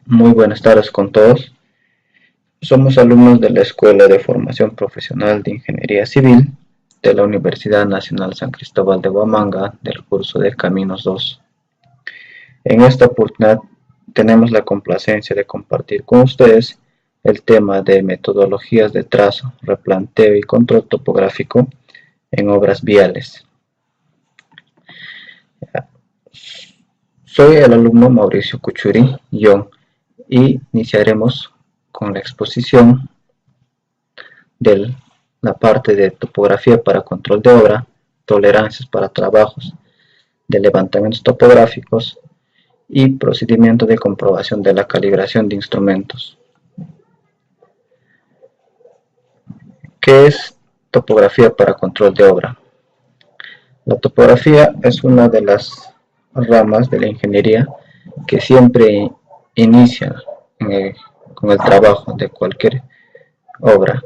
Muy buenas tardes con todos. Somos alumnos de la Escuela de Formación Profesional de Ingeniería Civil de la Universidad Nacional San Cristóbal de Huamanga del curso de Caminos 2. En esta oportunidad tenemos la complacencia de compartir con ustedes el tema de metodologías de trazo, replanteo y control topográfico en obras viales. Soy el alumno Mauricio Cuchuri Young y iniciaremos con la exposición de la parte de topografía para control de obra, tolerancias para trabajos de levantamientos topográficos y procedimiento de comprobación de la calibración de instrumentos. ¿Qué es topografía para control de obra? La topografía es una de las ramas de la ingeniería que siempre inicia con el trabajo de cualquier obra.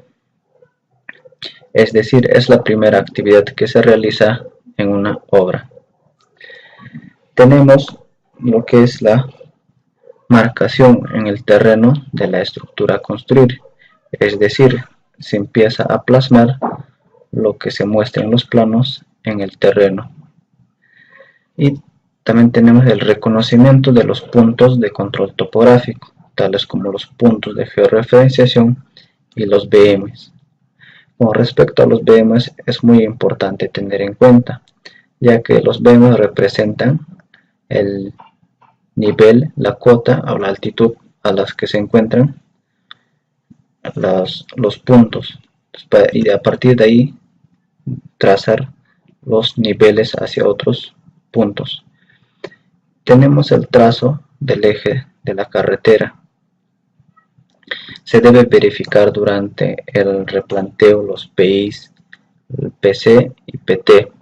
Es decir, es la primera actividad que se realiza en una obra. Tenemos lo que es la marcación en el terreno de la estructura a construir, es decir, se empieza a plasmar lo que se muestra en los planos en el terreno. Y también tenemos el reconocimiento de los puntos de control topográfico, tales como los puntos de georreferenciación y los BMs. Con respecto a los BMs es muy importante tener en cuenta, ya que los BMs representan el nivel, la cota o la altitud a las que se encuentran los puntos, y a partir de ahí trazar los niveles hacia otros puntos. Tenemos el trazo del eje de la carretera. Se debe verificar durante el replanteo los PIs, el PC y PT.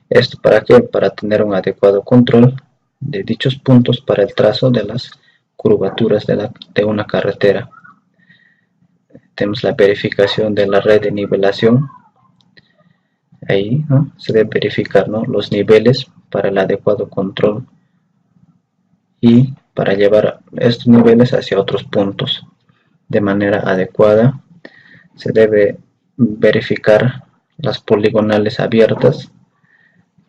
¿Esto para qué? Para tener un adecuado control de dichos puntos para el trazo de las curvaturas de una carretera. Tenemos la verificación de la red de nivelación. Ahí se debe verificar los niveles para el adecuado control y para llevar estos niveles hacia otros puntos de manera adecuada. Se debe verificar las poligonales abiertas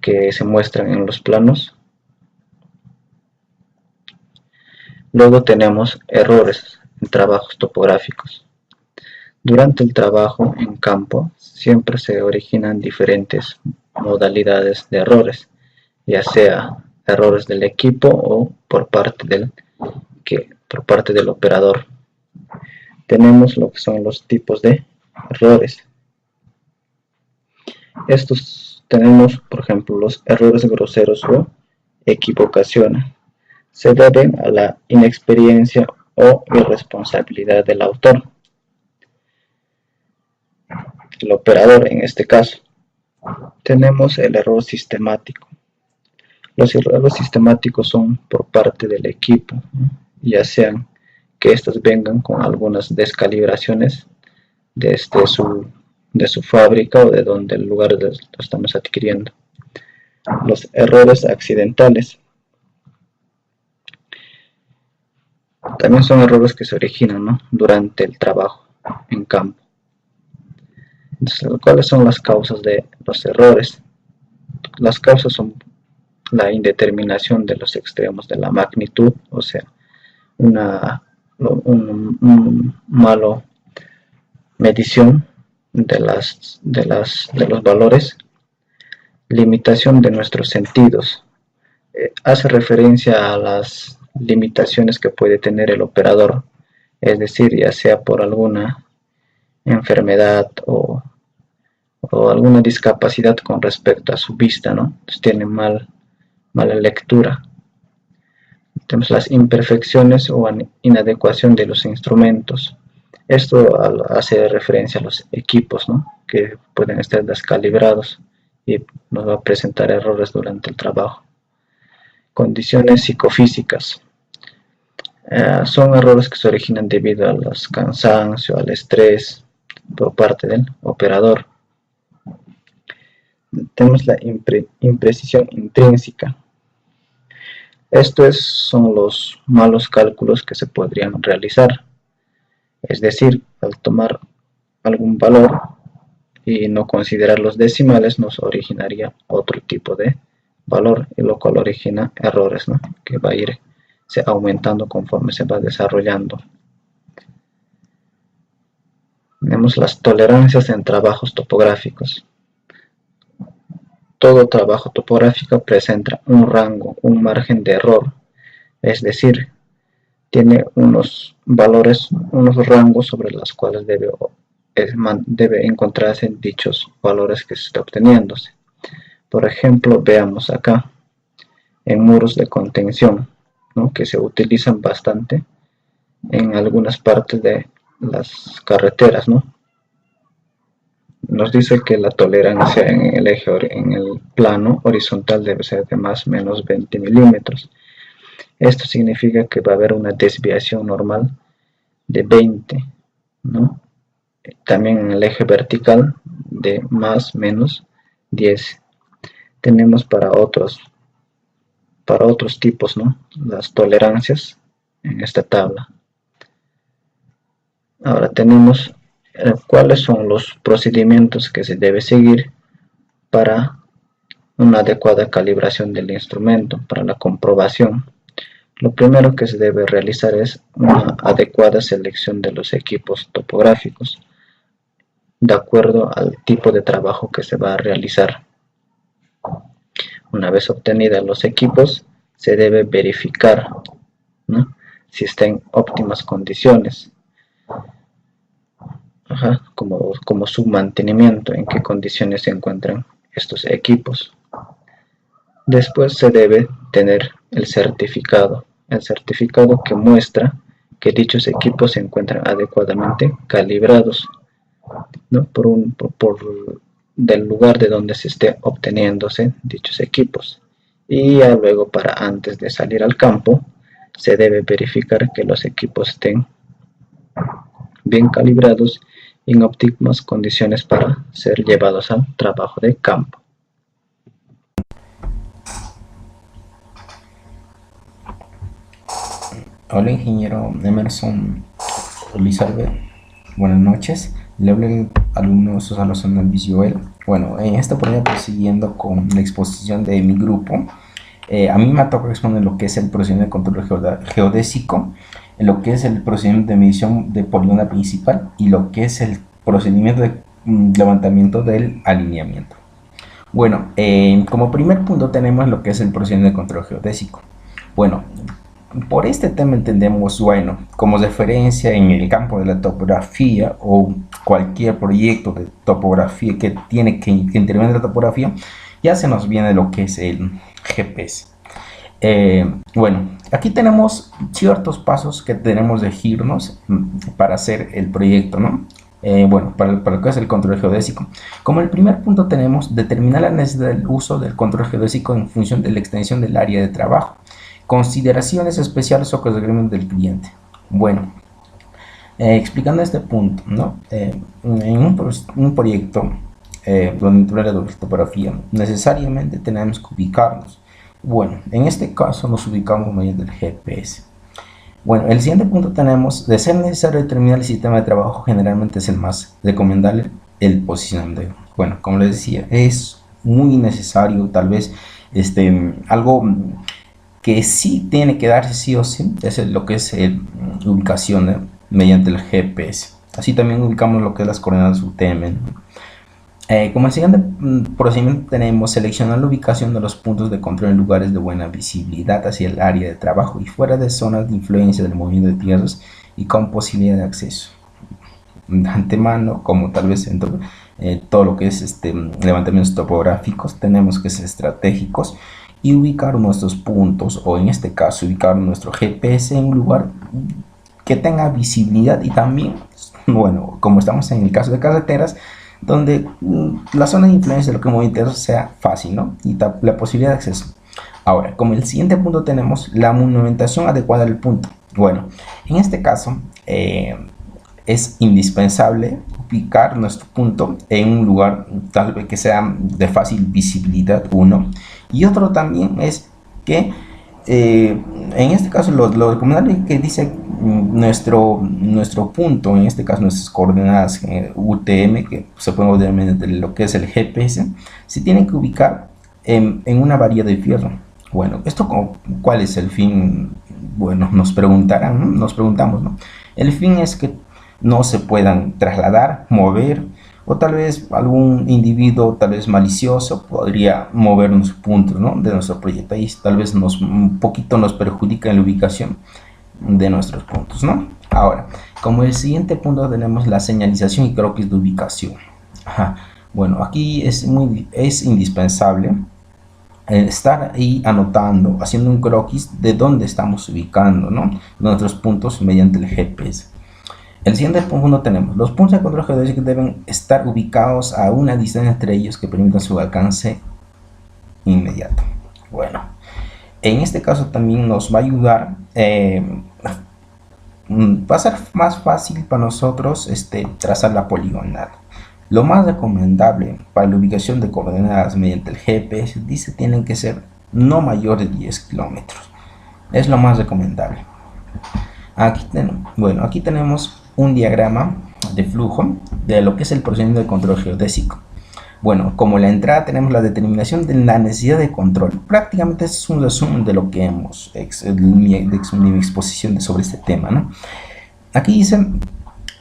que se muestran en los planos. Luego tenemos errores en trabajos topográficos. Durante el trabajo en campo siempre se originan diferentes modalidades de errores, ya sea errores del equipo o por parte del operador. Tenemos lo que son los tipos de errores. Estos tenemos, por ejemplo, los errores groseros o equivocaciones. Se deben a la inexperiencia o irresponsabilidad del autor, el operador en este caso. Tenemos el error sistemático. Los errores sistemáticos son por parte del equipo, ya sean que estos vengan con algunas descalibraciones desde su fábrica o de donde el lugar lo estamos adquiriendo. Los errores accidentales también son errores que se originan durante el trabajo en campo. Entonces, ¿cuáles son las causas de los errores? Las causas son la indeterminación de los extremos de la magnitud, o sea, un malo medición de los valores, limitación de nuestros sentidos. Hace referencia a las limitaciones que puede tener el operador, es decir, ya sea por alguna enfermedad o alguna discapacidad con respecto a su vista, Entonces tiene mala lectura. Tenemos las imperfecciones o inadecuación de los instrumentos. Esto hace referencia a los equipos, que pueden estar descalibrados y nos va a presentar errores durante el trabajo. Condiciones psicofísicas. Son errores que se originan debido al cansancio, al estrés por parte del operador. Tenemos la imprecisión intrínseca. Son los malos cálculos que se podrían realizar. Es decir, al tomar algún valor y no considerar los decimales, nos originaría otro tipo de valor, y lo cual origina errores, ¿no? Que va a ir aumentando conforme se va desarrollando. Tenemos las tolerancias en trabajos topográficos. Todo trabajo topográfico presenta un rango, un margen de error, es decir, tiene unos valores, unos rangos sobre los cuales debe encontrarse dichos valores que se está obteniéndose. Por ejemplo, veamos acá en muros de contención, ¿no? Que se utilizan bastante en algunas partes de las carreteras, ¿no? Nos dice que la tolerancia en el plano horizontal debe ser de más o menos 20 milímetros. Esto significa que va a haber una desviación normal de 20, ¿no? También en el eje vertical de más o menos 10. Tenemos para otros tipos, ¿no? Las tolerancias en esta tabla. Ahora tenemos cuáles son los procedimientos que se debe seguir para una adecuada calibración del instrumento, para la comprobación. Lo primero que se debe realizar es una adecuada selección de los equipos topográficos, de acuerdo al tipo de trabajo que se va a realizar. Una vez obtenidos los equipos, se debe verificar, ¿no?, si está en óptimas condiciones. Como su mantenimiento, en qué condiciones se encuentran estos equipos. Después se debe tener el certificado que muestra que dichos equipos se encuentran adecuadamente calibrados, ¿no?, del lugar de donde se esté obteniéndose dichos equipos. Y ya luego, para antes de salir al campo, se debe verificar que los equipos estén bien calibrados y en óptimas condiciones para ser llevados al trabajo de campo. Hola, ingeniero Emerson Lizarbe. Buenas noches. Le hablo alumno Susana Visuel. Bueno, en esta oportunidad, prosiguiendo con la exposición de mi grupo, a mí me toca exponer lo que es el procedimiento de control geodésico, lo que es el procedimiento de medición de polígono principal y lo que es el procedimiento de levantamiento del alineamiento. Bueno, como primer punto tenemos lo que es el procedimiento de control geodésico. Bueno, por este tema entendemos, bueno, como referencia en el campo de la topografía o cualquier proyecto de topografía que tiene que intervenir en la topografía, ya se nos viene lo que es el GPS. Bueno, aquí tenemos ciertos pasos que tenemos de seguirnos para hacer el proyecto, ¿no? Bueno, para lo que es el control geodésico. Como el primer punto tenemos determinar la necesidad del uso del control geodésico en función de la extensión del área de trabajo. Consideraciones especiales o requerimientos del cliente. Bueno, explicando este punto, ¿no? En un proyecto donde entra la topografía, necesariamente tenemos que ubicarnos. Bueno, en este caso nos ubicamos mediante el GPS. Bueno, el siguiente punto tenemos, de ser necesario determinar el sistema de trabajo, generalmente es el más recomendable, el posicionamiento. Bueno, como les decía, es muy necesario, tal vez algo que sí tiene que darse sí o sí, es lo que es ubicación mediante el GPS. Así también ubicamos lo que es las coordenadas UTM. Como el siguiente procedimiento tenemos seleccionar la ubicación de los puntos de control en lugares de buena visibilidad hacia el área de trabajo y fuera de zonas de influencia del movimiento de tierras y con posibilidad de acceso. De antemano, como tal vez en todo lo que es levantamientos topográficos, tenemos que ser estratégicos y ubicar nuestros puntos, o en este caso ubicar nuestro GPS en un lugar que tenga visibilidad y también, bueno, como estamos en el caso de carreteras, donde la zona de influencia de lo que movimiento sea fácil, ¿no? Y la posibilidad de acceso. Ahora, como el siguiente punto tenemos la movimentación adecuada del punto. Bueno, en este caso es indispensable ubicar nuestro punto en un lugar tal vez que sea de fácil visibilidad, uno, y otro también es que En este caso, lo recomendable que dice nuestro punto, en este caso nuestras coordenadas UTM, que se pueden obtener mediante lo que es el GPS, se tienen que ubicar en una varilla de fierro. Bueno, ¿cuál es el fin? Bueno, nos preguntarán, ¿no? Nos preguntamos, ¿no? El fin es que no se puedan trasladar, mover, o tal vez algún individuo, tal vez malicioso, podría movernos puntos, ¿no?, de nuestro proyecto, y tal vez un poquito nos perjudica en la ubicación de nuestros puntos, ¿no? Ahora, como el siguiente punto tenemos la señalización y croquis de ubicación. Ajá. Bueno, aquí es indispensable estar ahí anotando, haciendo un croquis de dónde estamos ubicando, ¿no?, nuestros puntos mediante el GPS. El siguiente punto tenemos, los puntos de control geodésico deben estar ubicados a una distancia entre ellos que permita su alcance inmediato. Bueno, en este caso también nos va a ayudar, va a ser más fácil para nosotros trazar la poligonal. Lo más recomendable para la ubicación de coordenadas mediante el GPS dice tienen que ser no mayor de 10 kilómetros. Es lo más recomendable. Aquí tenemos un diagrama de flujo de lo que es el procedimiento de control geodésico. Bueno, como la entrada tenemos la determinación de la necesidad de control. Prácticamente es un resumen de lo que hemos mi exposición sobre este tema, ¿no? Aquí dice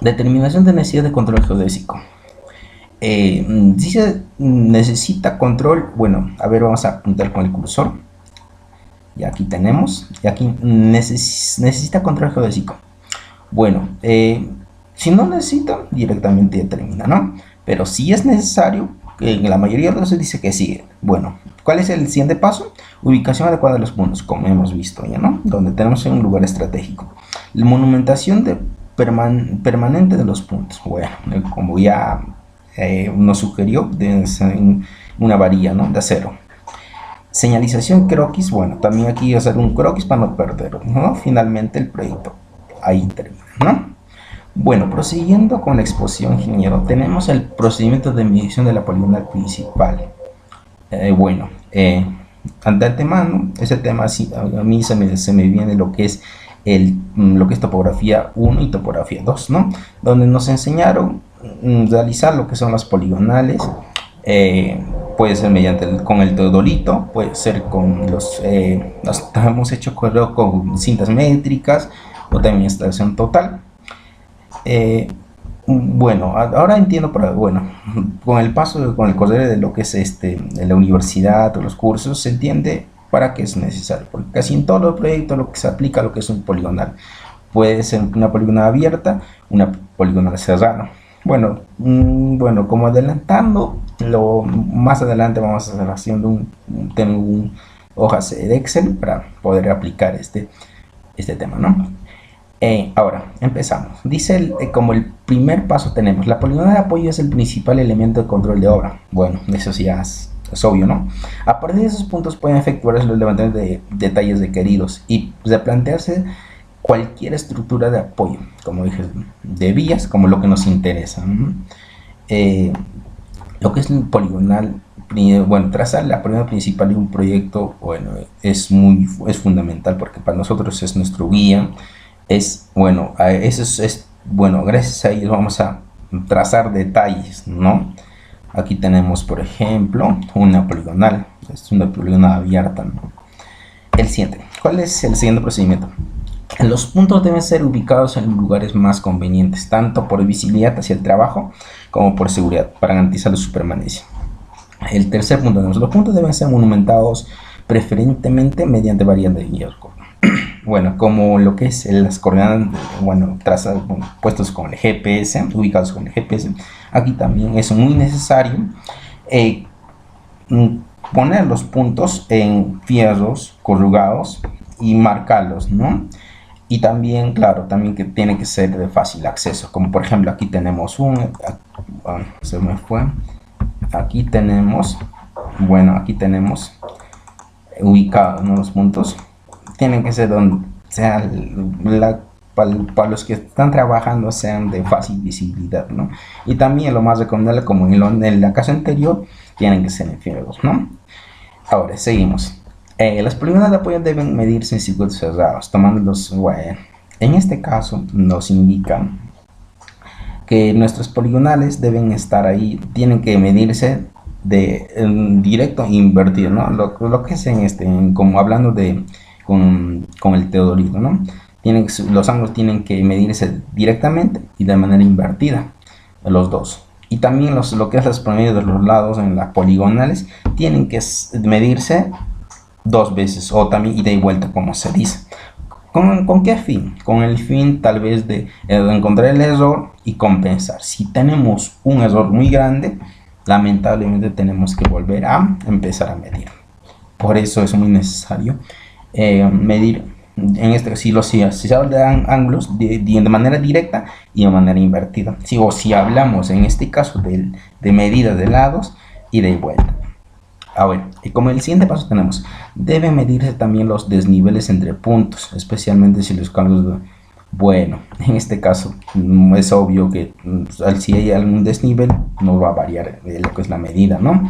determinación de necesidad de control geodésico. Dice necesita control. Bueno, a ver, vamos a apuntar con el cursor. Y aquí tenemos, y aquí necesita control geodésico. Bueno, si no necesita, directamente determina, ¿no? Pero si es necesario, en la mayoría de los casos dice que sigue. Bueno, ¿cuál es el siguiente paso? Ubicación adecuada de los puntos, como hemos visto ya, ¿no? Donde tenemos un lugar estratégico. La monumentación permanente de los puntos. Bueno, como ya nos sugirió, debe ser una varilla, ¿no?, de acero. Señalización croquis. Bueno, también aquí hacer un croquis para no perderlo, ¿no? Finalmente el proyecto ahí termina, ¿no? Bueno, prosiguiendo con la exposición, ingeniero, tenemos el procedimiento de medición de la poligonal principal. De antemano, ese tema a mí se me viene lo que es topografía 1 y topografía 2, ¿no? Donde nos enseñaron realizar lo que son las poligonales. Puede ser con el teodolito, puede ser con hemos hecho con cintas métricas o también instalación total. Bueno, ahora entiendo, con el correr de lo que es la universidad o los cursos, se entiende para qué es necesario, porque casi en todos los proyectos lo que se aplica lo que es un poligonal. Puede ser una poligonal abierta, una poligonal cerrada. Bueno, como adelantando, más adelante vamos a estar haciendo hojas de Excel para poder aplicar este tema, ¿no? Ahora, empezamos. Dice, como el primer paso tenemos, la poligonal de apoyo es el principal elemento de control de obra. Bueno, eso sí es obvio, ¿no? A partir de esos puntos pueden efectuarse los levantamientos de detalles requeridos y replantearse cualquier estructura de apoyo, como dije, de vías, como lo que nos interesa. Lo que es el poligonal, trazar la poligonal principal de un proyecto, es fundamental, porque para nosotros es nuestro guía. Gracias a ellos vamos a trazar detalles, ¿no? Aquí tenemos, por ejemplo, una poligonal, es una poligonal abierta, ¿no? El siguiente, ¿cuál es el siguiente procedimiento? Los puntos deben ser ubicados en lugares más convenientes, tanto por visibilidad hacia el trabajo como por seguridad, para garantizar su permanencia. El tercer punto, los puntos deben ser monumentados preferentemente mediante variantes de guía. Bueno, como lo que es las coordenadas, trazadas, puestos con el GPS, ubicados con el GPS, aquí también es muy necesario poner los puntos en fierros corrugados y marcarlos, ¿no? Y también, claro, también que tiene que ser de fácil acceso, como por ejemplo aquí tenemos aquí tenemos ubicados, ¿no?, los puntos. Tienen que ser donde sea para los que están trabajando sean de fácil visibilidad, ¿no? Y también lo más recomendable, como en la casa anterior, tienen que ser en fierros, ¿no? Ahora seguimos. Las poligonales de apoyo deben medirse en circuitos cerrados, tomándolos, bueno, en este caso nos indica que nuestros poligonales deben estar ahí, tienen que medirse de directo e invertido, ¿no? Lo que es como hablando con el teodolito, ¿no? Los ángulos tienen que medirse directamente y de manera invertida, los dos. Y también lo que es los promedios de los lados en las poligonales tienen que medirse dos veces, o también ida y vuelta, como se dice. ¿Con qué fin? Con el fin tal vez de encontrar el error y compensar. Si tenemos un error muy grande, lamentablemente tenemos que volver a empezar a medir. Por eso es muy necesario medir, si se habla de ángulos de manera directa y de manera invertida. O si hablamos en este caso de medida de lados, ida y vuelta. Ahora, y como el siguiente paso tenemos, deben medirse también los desniveles entre puntos, especialmente si los cálculos, bueno, en este caso es obvio que si hay algún desnivel no va a variar lo que es la medida, ¿no?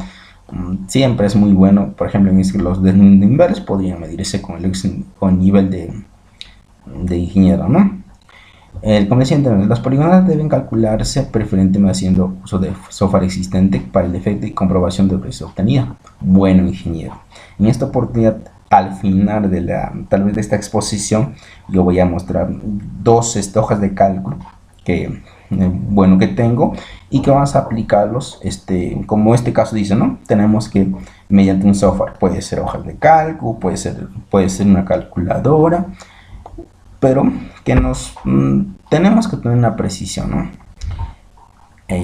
Siempre es muy bueno, por ejemplo, los desniveles podrían medirse con el nivel de ingeniero, ¿no? El convenciente, las poligonales deben calcularse preferentemente haciendo uso de software existente para el efecto y comprobación de precio obtenida. Bueno, ingeniero, en esta oportunidad, al final tal vez de esta exposición, yo voy a mostrar dos hojas de cálculo que tengo y que vamos a aplicarlos, como este caso dice, ¿no? Tenemos que, mediante un software, puede ser hojas de cálculo, puede ser una calculadora, pero que tenemos que tener una precisión, ¿no?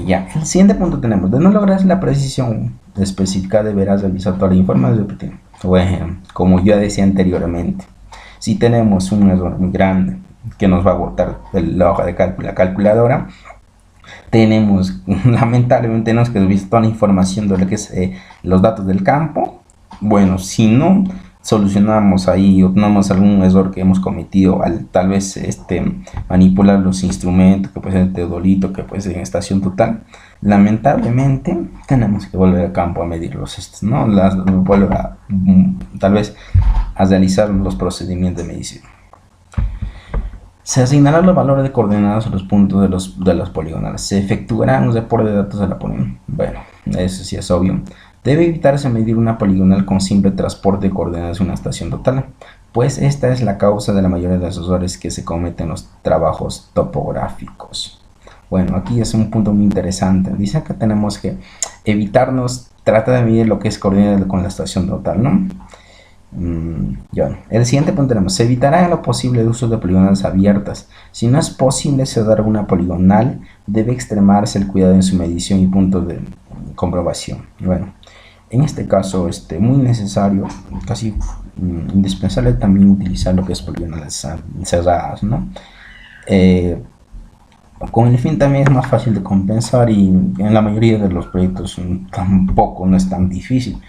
Ya, el siguiente punto tenemos, de no lograr la precisión específica deberás revisar toda la información y repetir. Bueno, como yo decía anteriormente, si tenemos un error muy grande que nos va a botar la hoja de cálculo, la calculadora, lamentablemente tenemos que revisar toda la información de lo que es los datos del campo. Bueno, si no solucionamos ahí o tenemos algún error que hemos cometido al tal vez manipular los instrumentos, que puede ser el teodolito, que puede ser en estación total, lamentablemente tenemos que volver al campo a medirlos, ¿no? Tal vez a realizar los procedimientos de medición. Se asignarán los valores de coordenadas a los puntos de los poligonales. Se efectuará un reporte de datos de la poligonal. Bueno, eso sí es obvio. Debe evitarse medir una poligonal con simple transporte de coordenadas en una estación total, pues esta es la causa de la mayoría de los errores que se cometen en los trabajos topográficos. Bueno, aquí es un punto muy interesante. Dice que tenemos que tratar de medir lo que es coordenada con la estación total, ¿no? El siguiente punto tenemos, se evitará en lo posible el uso de poligonales abiertas. Si no es posible cerrar una poligonal, debe extremarse el cuidado en su medición y puntos de comprobación. Bueno, en este caso muy necesario, casi indispensable también utilizar lo que es poligonales cerradas, ¿no? Con el fin también es más fácil de compensar y en la mayoría de los proyectos tampoco no es tan difícil.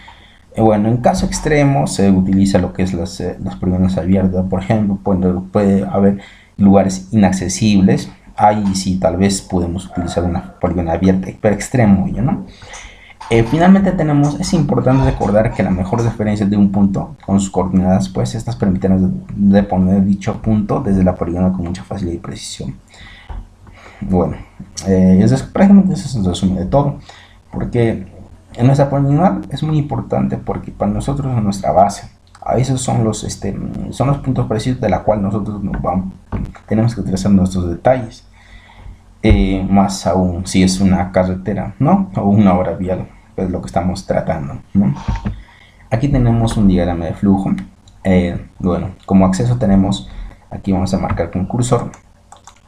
Bueno, en caso extremo se utiliza lo que es las poligonales abiertas. Por ejemplo, puede haber lugares inaccesibles. Ahí sí tal vez podemos utilizar una poligonal abierta, pero extremo, ¿no? Finalmente es importante recordar que la mejor referencia de un punto con sus coordenadas, pues estas permiten de poner dicho punto desde la poligonal con mucha facilidad y precisión. Bueno, prácticamente eso es el resumen de todo, porque en nuestra poligonal es muy importante porque para nosotros es nuestra base. A esos son los puntos precisos de la cual nosotros tenemos que trazar nuestros detalles. Más aún si es una carretera, ¿no? O una obra vial, pues lo que estamos tratando, ¿no? Aquí tenemos un diagrama de flujo. Bueno, como acceso tenemos, aquí vamos a marcar con cursor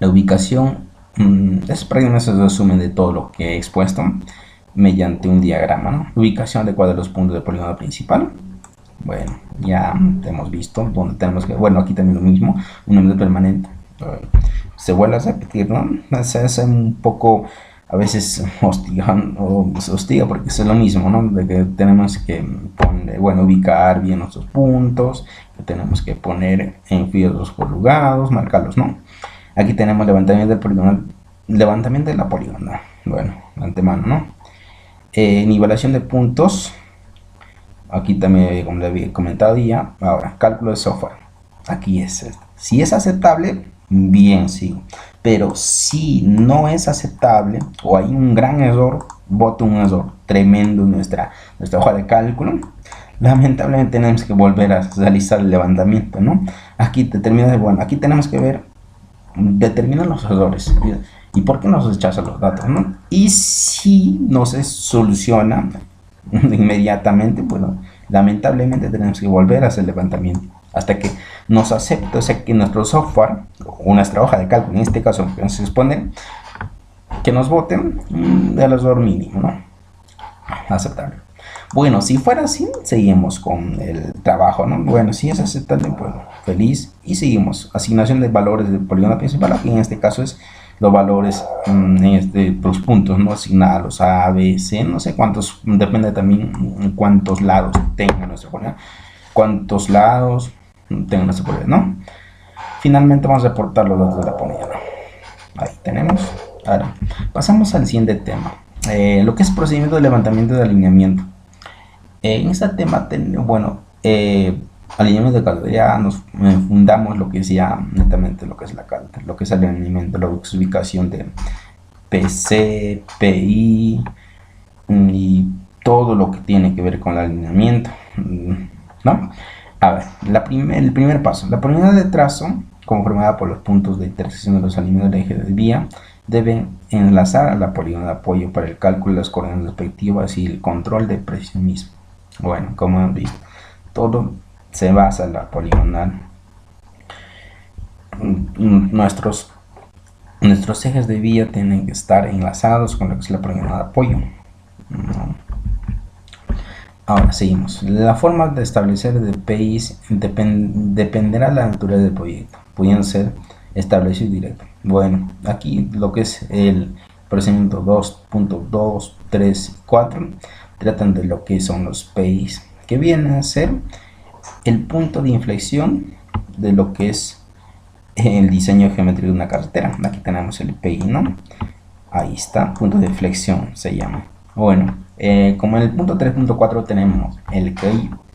la ubicación. Es prácticamente el resumen de todo lo que he expuesto mediante un diagrama, ¿no? Ubicación adecuada de los puntos de poligonal principal. Bueno, ya hemos visto donde tenemos que, bueno, aquí también lo mismo, un número permanente. Se vuelve a repetir, ¿no? Es un poco a veces hostiga porque es lo mismo, ¿no? De que tenemos que ubicar bien nuestros puntos, que tenemos que poner en fierros corrugados, marcarlos, ¿no? Aquí tenemos levantamiento del poligonal, levantamiento de la poligonal, bueno, de antemano, ¿no? Nivelación de puntos, Aquí también, como le había comentado ya, ahora, cálculo de software. Aquí es esto. Si es aceptable, bien, sigo. Pero si no es aceptable o hay un gran error, bote un error tremendo en nuestra hoja de cálculo, lamentablemente tenemos que volver a realizar el levantamiento, ¿no? Aquí bueno, aquí tenemos que ver, determinar los errores y por qué nos rechaza los datos, ¿no? Y si no se soluciona inmediatamente, bueno, lamentablemente tenemos que volver a hacer el levantamiento hasta que nos acepte, o sea, que nuestro software o nuestra hoja de cálculo, en este caso, que nos expone, que nos voten el error mínimo, ¿no? Aceptable. Bueno, si fuera así, seguimos con el trabajo, ¿no? Bueno, si es aceptable, pues feliz. Y seguimos. Asignación de valores del polígono principal. Aquí en este caso es los valores, los puntos, ¿no? Asignados A, B, C, no sé cuántos, depende también cuántos lados tenga nuestro polígono. Cuántos lados tenga nuestro polígono, ¿no? Finalmente vamos a reportar los datos de la polígono. Ahí tenemos. Ahora, pasamos al siguiente tema. Lo que es procedimiento de levantamiento de alineamiento. En este tema, bueno, alineamiento de calidad, ya nos fundamos lo que es ya netamente lo que es la calidad, lo que es el alineamiento, lo que es ubicación de PC, PI y todo lo que tiene que ver con el alineamiento, ¿no? A ver, el primer paso, la polígono de trazo, conformada por los puntos de intersección de los alineamientos del eje de vía, deben enlazar a la polígono de apoyo para el cálculo de las coordenadas respectivas y el control de precisión mismo. Bueno, como han visto, todo se basa en la poligonal. Nuestros ejes de vía tienen que estar enlazados con lo que es la poligonal de apoyo. Ahora seguimos. La forma de establecer DPIs dependerá de la naturaleza del proyecto, pudiendo ser establecido directo. Bueno, aquí lo que es el procedimiento 2.2, 3 y 4 tratan de lo que son los PIs, que vienen a ser el punto de inflexión de lo que es el diseño geométrico de una carretera. Aquí tenemos el PI, ¿no? Ahí está, punto de inflexión se llama. Bueno, como en el punto 3.4 tenemos el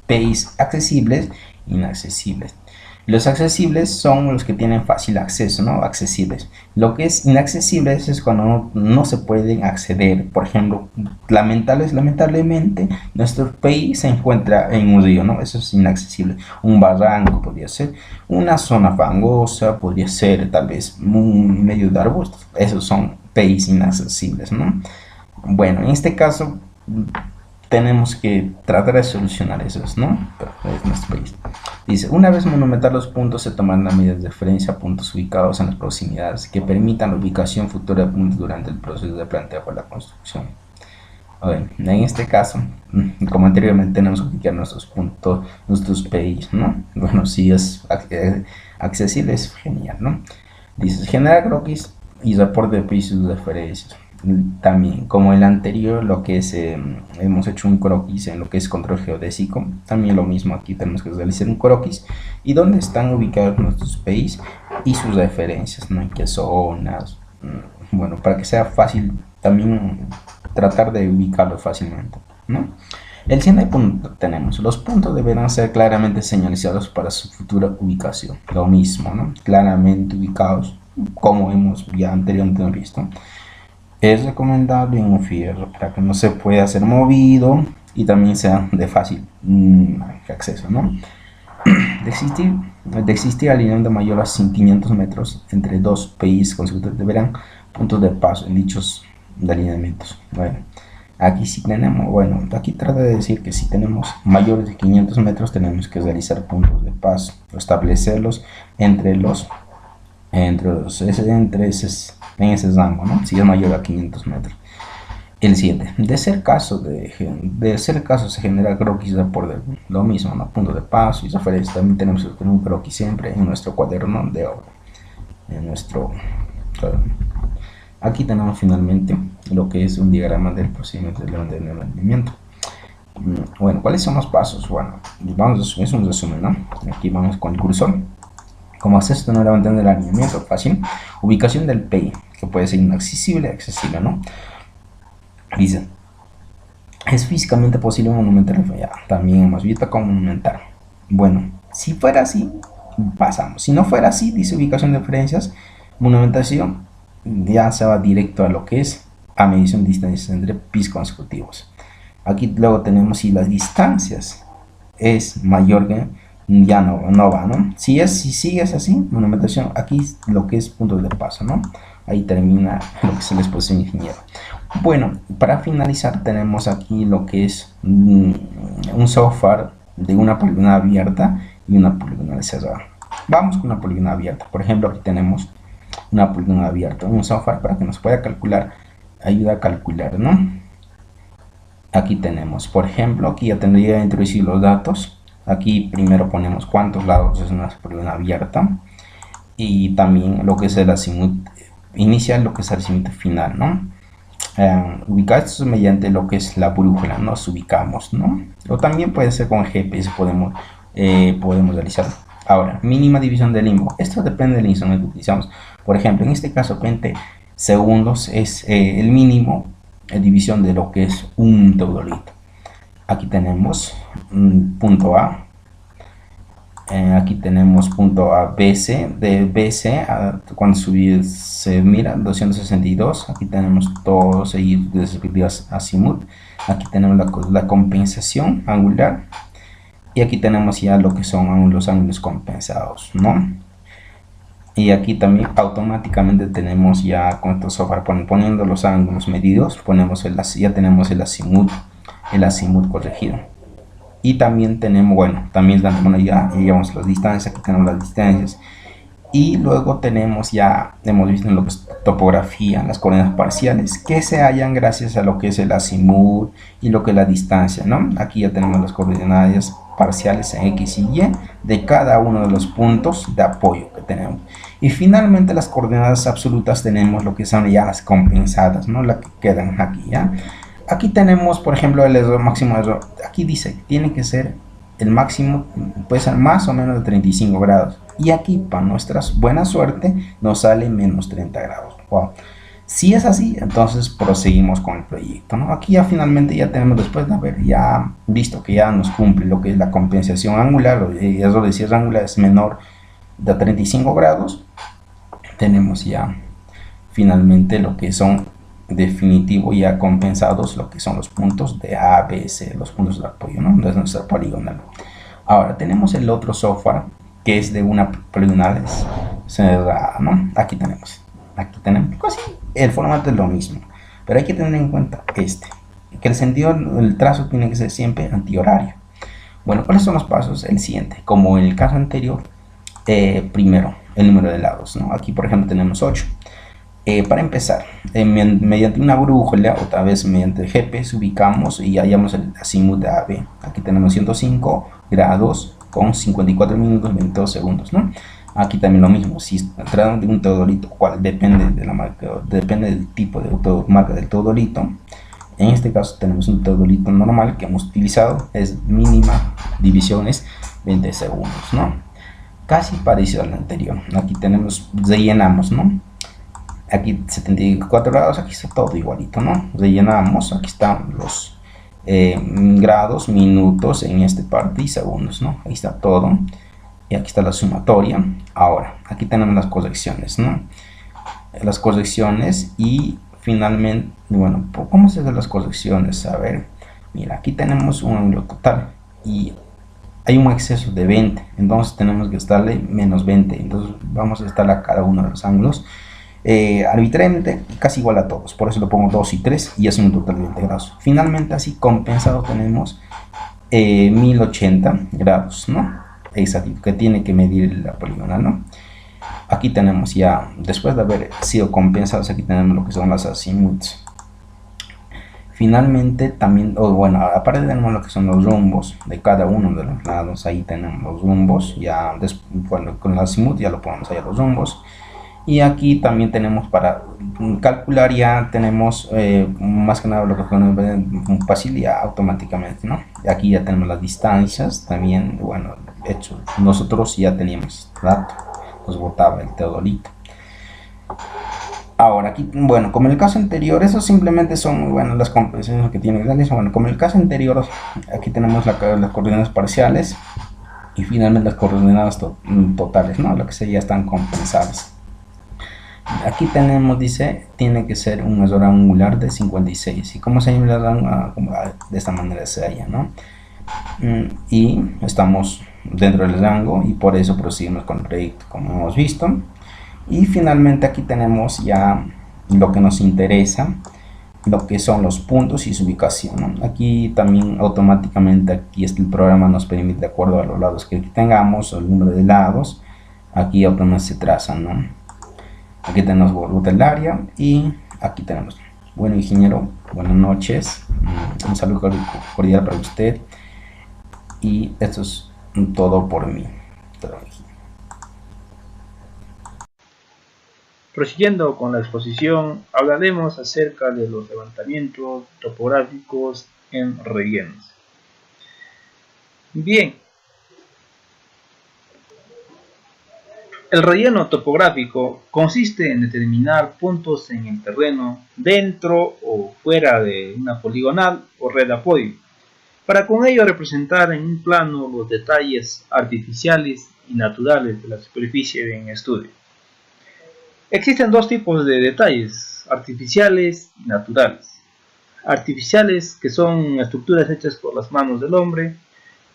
PIs accesibles e inaccesibles. Los accesibles son los que tienen fácil acceso, ¿no? Accesibles. Lo que es inaccesibles es cuando no se pueden acceder. Por ejemplo, lamentablemente, nuestro PI se encuentra en un río, ¿no? Eso es inaccesible. Un barranco podría ser, una zona fangosa, podría ser tal vez un medio de arbustos. Esos son PIs inaccesibles, ¿no? Bueno, en este caso tenemos que tratar de solucionar esos, ¿no? Pero es nuestro país. Dice, una vez monumental los puntos se tomarán las medidas de referencia a puntos ubicados en las proximidades que permitan la ubicación futura de puntos durante el proceso de planteo de la construcción. Bueno, en este caso, como anteriormente, tenemos que ubicar nuestros puntos, nuestros PIs, ¿no? Bueno, si es accesible, es genial, ¿no? Dice, generar croquis y reporte de PIs y sus referencias. También, como el anterior, lo que es hemos hecho un croquis en lo que es control geodésico, también lo mismo, aquí tenemos que realizar un croquis y dónde están ubicados nuestros PIs y sus referencias, ¿no? En qué zonas, bueno, para que sea fácil también tratar de ubicarlos fácilmente, ¿no? El siguiente punto tenemos, los puntos deberán ser claramente señalizados para su futura ubicación, lo mismo, ¿no? Claramente ubicados, como hemos ya anteriormente visto. Es recomendable en un fierro para que no se pueda ser movido y también sea de fácil acceso, ¿no? De existir alineamiento mayor a 500 metros entre dos PIs consecutivos deberán puntos de paso en dichos alineamientos. Bueno, aquí sí tenemos, bueno, aquí trata de decir que si tenemos mayores de 500 metros tenemos que realizar puntos de paso, establecerlos en ese rango, ¿no? Si es mayor a 500 metros. El 7. De ser caso se genera croquis de por lo mismo, ¿no? Punto de paso y referencia. También tenemos que tener un croquis siempre en nuestro cuaderno de obra. Aquí tenemos finalmente lo que es un diagrama del procedimiento de levantamiento. Bueno, ¿cuáles son los pasos? Bueno, es un resumen, ¿no? Aquí vamos con el cursor. Como acceso no levantando el alineamiento, fácil. Ubicación del PI, que puede ser inaccesible, accesible, ¿no? Dice, ¿Es físicamente posible monumentar? Ya, también hemos visto cómo monumentar. Bueno, si fuera así, pasamos. Si no fuera así, dice ubicación de referencias, monumentación, ya se va directo a lo que es a medición de distancias entre pis consecutivos. Aquí luego tenemos si las distancias es mayor que, ya no va, ¿no? Si sigues así, monumentación, aquí lo que es puntos de paso, ¿no? Ahí termina lo que se les puede ingeniero. Bueno, para finalizar tenemos aquí lo que es un software de una polígona abierta y una polígona cerrada. Vamos con una polígona abierta. Por ejemplo, aquí tenemos una polígona abierta, un software para que nos pueda calcular, ayuda a calcular, ¿no? Aquí tenemos, por ejemplo, aquí ya tendría que introducir los datos. Aquí primero ponemos cuántos lados es una polígona abierta y también lo que es el azimut inicial, lo que es el azimut final, ¿no? Ubicar esto mediante lo que es la brújula, nos ubicamos, ¿no? O también puede ser con GPS, podemos realizar. Ahora, mínima división del limbo. Esto depende del instrumento que utilizamos. Por ejemplo, en este caso, 20 segundos es el mínimo de división de lo que es un teodolito. Aquí tenemos punto A. Aquí tenemos punto A, BC, de BC a cuando se mira 262, aquí tenemos todos ellos de respectivas azimut, aquí tenemos la compensación angular y aquí tenemos ya lo que son los ángulos compensados, ¿no? Y aquí también automáticamente tenemos ya con estos software poniendo los ángulos medidos, ya tenemos el azimut corregido. Y también tenemos, bueno, también ya llevamos las distancias, aquí tenemos las distancias. Y luego tenemos ya, hemos visto en lo que es topografía, las coordenadas parciales, que se hallan gracias a lo que es el azimut y lo que es la distancia, ¿no? Aquí ya tenemos las coordenadas parciales en X y Y de cada uno de los puntos de apoyo que tenemos. Y finalmente las coordenadas absolutas tenemos lo que son ya las compensadas, ¿no? Las que quedan aquí, ¿ya? Aquí tenemos, por ejemplo, el error máximo de error. Aquí dice, tiene que ser el máximo, puede ser más o menos de 35 grados. Y aquí, para nuestra buena suerte, nos sale menos 30 grados. Wow. Si es así, entonces proseguimos con el proyecto, ¿no? Aquí ya finalmente ya tenemos, después de haber ya visto que ya nos cumple lo que es la compensación angular, o el error de cierre angular es menor de 35 grados, tenemos ya finalmente lo que son definitivo ya compensados lo que son los puntos de A, B, C, los puntos de apoyo, ¿no? De nuestra poligonal. Ahora tenemos el otro software que es de una poligonal cerrada, ¿no? Aquí tenemos casi el formato es lo mismo, pero hay que tener en cuenta que el sentido, el trazo tiene que ser siempre antihorario. Bueno, ¿cuáles son los pasos? El siguiente, como en el caso anterior, primero el número de lados, ¿no? Aquí por ejemplo tenemos 8. Para empezar, mediante una brújula, otra vez mediante el GPS, ubicamos y hallamos el azimut de AB. Aquí tenemos 105 grados con 54 minutos 22 segundos, ¿no? Aquí también lo mismo, si tratan de un teodolito, cual depende de la marca, depende del tipo de marca del teodolito. En este caso tenemos un teodolito normal que hemos utilizado, es mínima divisiones 20 segundos, ¿no? Casi parecido al anterior. Aquí rellenamos, ¿no? Aquí 74 grados, aquí está todo igualito, ¿no? Rellenamos, aquí están los grados, minutos en esta parte y segundos, ¿no? Ahí está todo. Y aquí está la sumatoria. Ahora, aquí tenemos las correcciones, ¿no? Las correcciones y finalmente, bueno, ¿cómo se hacen las correcciones? A ver, mira, aquí tenemos un ángulo total y hay un exceso de 20, entonces tenemos que estarle menos 20, entonces vamos a estar a cada uno de los ángulos. Arbitrariamente casi igual a todos, por eso lo pongo 2 y 3 y es un total de 20 grados. Finalmente así compensado tenemos 1080 grados, ¿no? Exacto, que tiene que medir la poligonal, ¿no? Aquí tenemos ya, después de haber sido compensados, aquí tenemos lo que son las azimuts. Finalmente también, bueno, aparte tenemos lo que son los rumbos de cada uno de los lados. Ahí tenemos los rumbos, ya bueno, con la azimut ya lo ponemos allá los rumbos. Y aquí también tenemos para calcular, ya tenemos más que nada lo que con facilidad automáticamente, ¿no? Aquí ya tenemos las distancias también, bueno, hecho, nosotros ya teníamos este dato, nos botaba el teodolito. Ahora aquí, bueno, como en el caso anterior, eso simplemente son, bueno, las compensaciones que tiene Gauss. Bueno, como en el caso anterior, aquí tenemos las coordenadas parciales y finalmente las coordenadas totales, ¿no? Lo que sería están compensadas. Aquí tenemos, dice, tiene que ser un error angular de 56. ¿Y cómo se llama? De esta manera se halla, ¿no? Y estamos dentro del rango y por eso proseguimos con el proyecto, como hemos visto. Y finalmente aquí tenemos ya lo que nos interesa, lo que son los puntos y su ubicación, ¿no? Aquí también automáticamente aquí el programa nos permite, de acuerdo a los lados que tengamos, el número de lados, aquí automáticamente se trazan, ¿no? Aquí tenemos ruta del área y aquí tenemos. Bueno, ingeniero, buenas noches. Un saludo cordial para usted. Y esto es todo por mí. Prosiguiendo con la exposición, hablaremos acerca de los levantamientos topográficos en rellenos. Bien, el relleno topográfico consiste en determinar puntos en el terreno dentro o fuera de una poligonal o red de apoyo, para con ello representar en un plano los detalles artificiales y naturales de la superficie en estudio. Existen dos tipos de detalles, artificiales y naturales. Artificiales, que son estructuras hechas por las manos del hombre,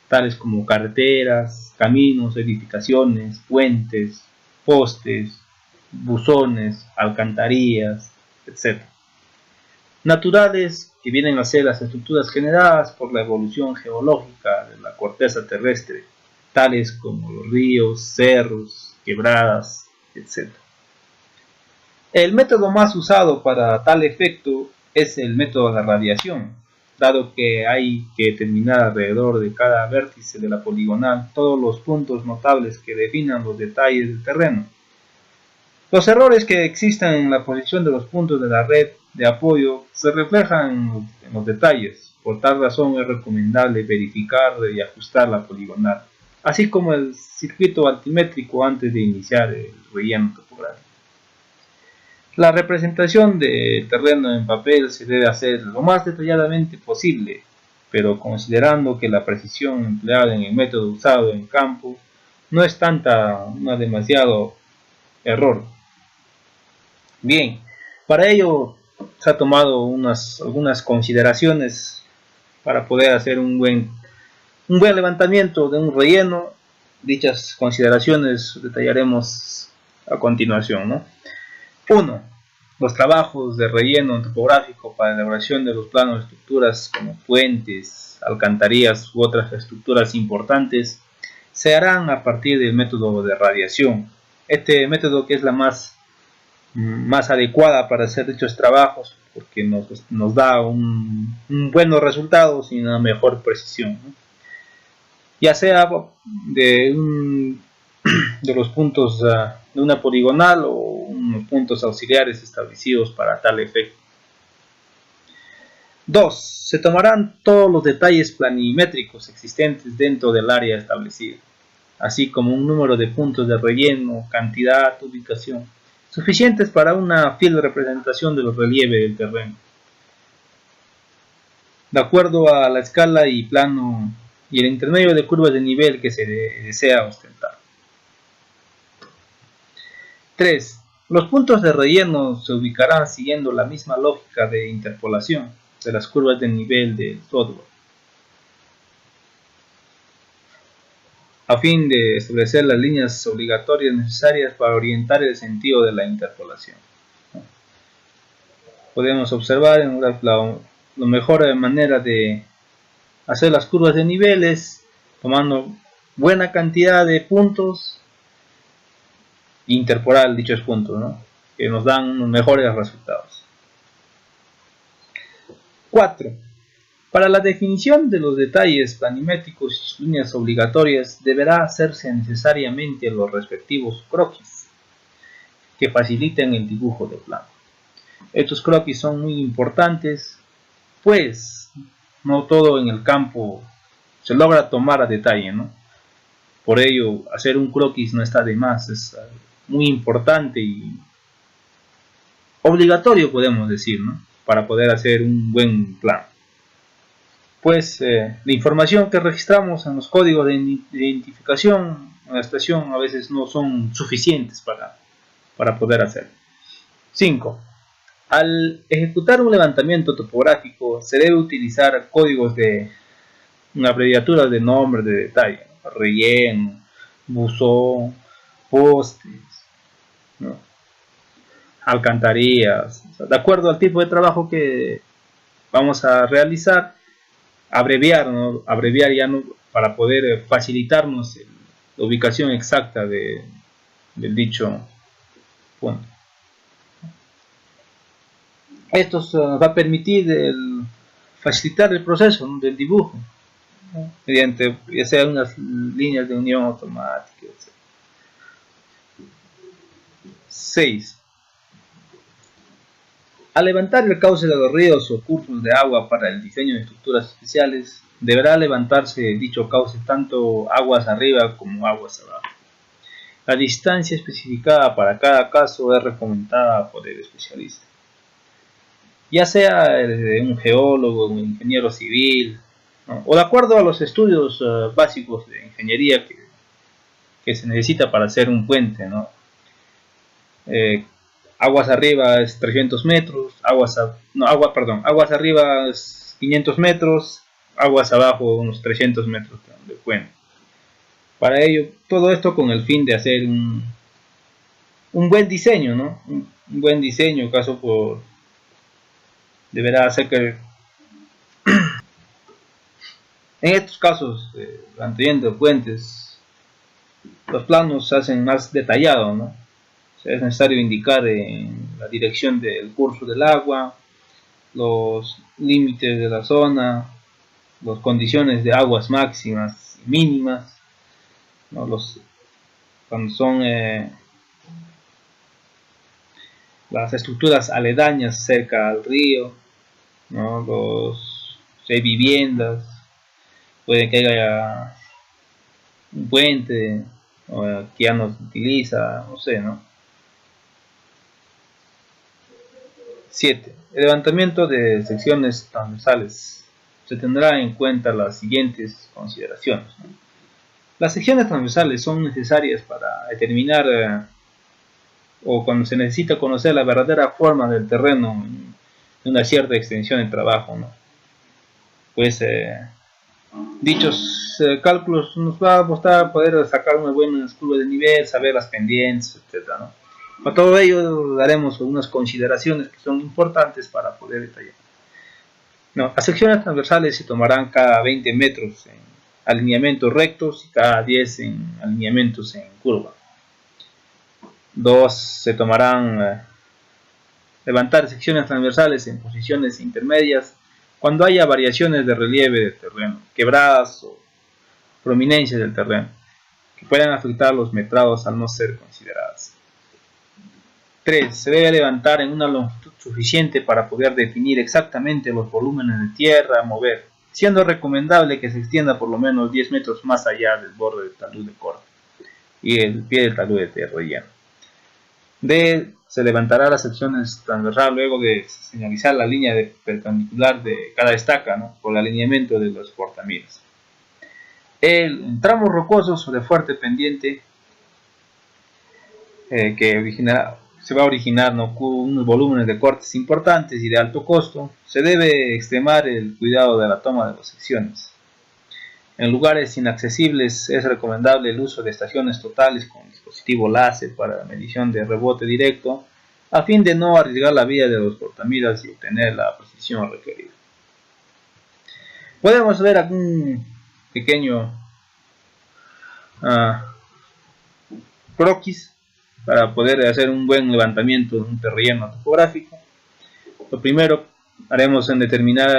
tales como carreteras, caminos, edificaciones, puentes, postes, buzones, alcantarillas, etc. Naturales, que vienen a ser las estructuras generadas por la evolución geológica de la corteza terrestre, tales como los ríos, cerros, quebradas, etc. El método más usado para tal efecto es el método de radiación, dado que hay que determinar alrededor de cada vértice de la poligonal todos los puntos notables que definan los detalles del terreno. Los errores que existan en la posición de los puntos de la red de apoyo se reflejan en los detalles. Por tal razón es recomendable verificar y ajustar la poligonal, así como el circuito altimétrico antes de iniciar el relleno topográfico. La representación del terreno en papel se debe hacer lo más detalladamente posible, pero considerando que la precisión empleada en el método usado en campo no es demasiado error. Bien, para ello se ha tomado algunas consideraciones para poder hacer un buen levantamiento de un relleno. Dichas consideraciones detallaremos a continuación, ¿no? 1. Los trabajos de relleno topográfico para la elaboración de los planos de estructuras como puentes, alcantarillas u otras estructuras importantes se harán a partir del método de radiación. Este método que es la más adecuada para hacer dichos trabajos porque nos da un buenos resultados y una mejor precisión, ¿no? Ya sea de los puntos de una poligonal o unos puntos auxiliares establecidos para tal efecto. 2. Se tomarán todos los detalles planimétricos existentes dentro del área establecida, así como un número de puntos de relleno, cantidad, ubicación, suficientes para una fiel representación de los relieves del terreno, de acuerdo a la escala y plano y el intermedio de curvas de nivel que se desea ostentar. 3. Los puntos de relleno se ubicarán siguiendo la misma lógica de interpolación de las curvas de nivel del software, a fin de establecer las líneas obligatorias necesarias para orientar el sentido de la interpolación. Podemos observar en la mejor manera de hacer las curvas de niveles tomando buena cantidad de puntos, interpolar dichos puntos, ¿no? Que nos dan unos mejores resultados. 4. Para la definición de los detalles planimétricos y sus líneas obligatorias deberá hacerse necesariamente los respectivos croquis que faciliten el dibujo de plano. Estos croquis son muy importantes, pues no todo en el campo se logra tomar a detalle, ¿no? Por ello, hacer un croquis no está de más, es muy importante y obligatorio, podemos decir, ¿no? Para poder hacer un buen plan. Pues la información que registramos en los códigos de identificación en la estación a veces no son suficientes para poder hacer. 5. Al ejecutar un levantamiento topográfico se debe utilizar códigos de abreviaturas de nombre de detalle, relleno, buzón, postes, ¿no? Alcantarillas, o sea, de acuerdo al tipo de trabajo que vamos a realizar, abreviar, ¿no? Abreviar ya no, para poder facilitarnos la ubicación exacta del dicho punto. Esto nos va a permitir facilitar el proceso, ¿no? Del dibujo, ¿no? Mediante ya sea unas líneas de unión automática, etc. 6. Al levantar el cauce de los ríos o cursos de agua para el diseño de estructuras especiales, deberá levantarse dicho cauce tanto aguas arriba como aguas abajo. La distancia especificada para cada caso es recomendada por el especialista, ya sea un geólogo, un ingeniero civil, ¿no? O de acuerdo a los estudios básicos de ingeniería que se necesita para hacer un puente, ¿no? Aguas arriba es 300 metros, aguas arriba es 500 metros, aguas abajo unos 300 metros de puente. Para ello, todo esto con el fin de hacer un buen diseño, ¿no? Un buen diseño, deberá hacer que en estos casos, manteniendo puentes, los planos se hacen más detallados, ¿no? Es necesario indicar en la dirección del curso del agua, los límites de la zona, las condiciones de aguas máximas y mínimas, ¿no? Cuando son las estructuras aledañas cerca al río, ¿no? Si hay viviendas, puede que haya un puente que ya no se utiliza, no sé, ¿no? 7. El levantamiento de secciones transversales. Se tendrá en cuenta las siguientes consideraciones, ¿no? Las secciones transversales son necesarias para determinar o cuando se necesita conocer la verdadera forma del terreno en una cierta extensión de trabajo, ¿no? Pues dichos cálculos nos va a mostrar poder sacar una buena curva de nivel, saber las pendientes, etc., ¿no? Para todo ello daremos algunas consideraciones que son importantes para poder detallar. No, las secciones transversales se tomarán cada 20 metros en alineamientos rectos y cada 10 en alineamientos en curva. 2. Se tomarán levantar secciones transversales en posiciones intermedias cuando haya variaciones de relieve del terreno, quebradas o prominencias del terreno, que puedan afectar los metrados al no ser consideradas. 3. Se debe levantar en una longitud suficiente para poder definir exactamente los volúmenes de tierra a mover, siendo recomendable que se extienda por lo menos 10 metros más allá del borde del talud de corte y el pie del talud de relleno. D. Se levantará las secciones transversales luego de señalizar la línea perpendicular de cada estaca, ¿no? Por el alineamiento de los portamiras. En tramos rocosos o de fuerte pendiente se va a originar, ¿no? Unos volúmenes de cortes importantes y de alto costo, se debe extremar el cuidado de la toma de las secciones. En lugares inaccesibles es recomendable el uso de estaciones totales con dispositivo láser para la medición de rebote directo, a fin de no arriesgar la vida de los portamiras y obtener la precisión requerida. Podemos ver algún pequeño croquis para poder hacer un buen levantamiento de un relleno topográfico. Lo primero haremos en determinar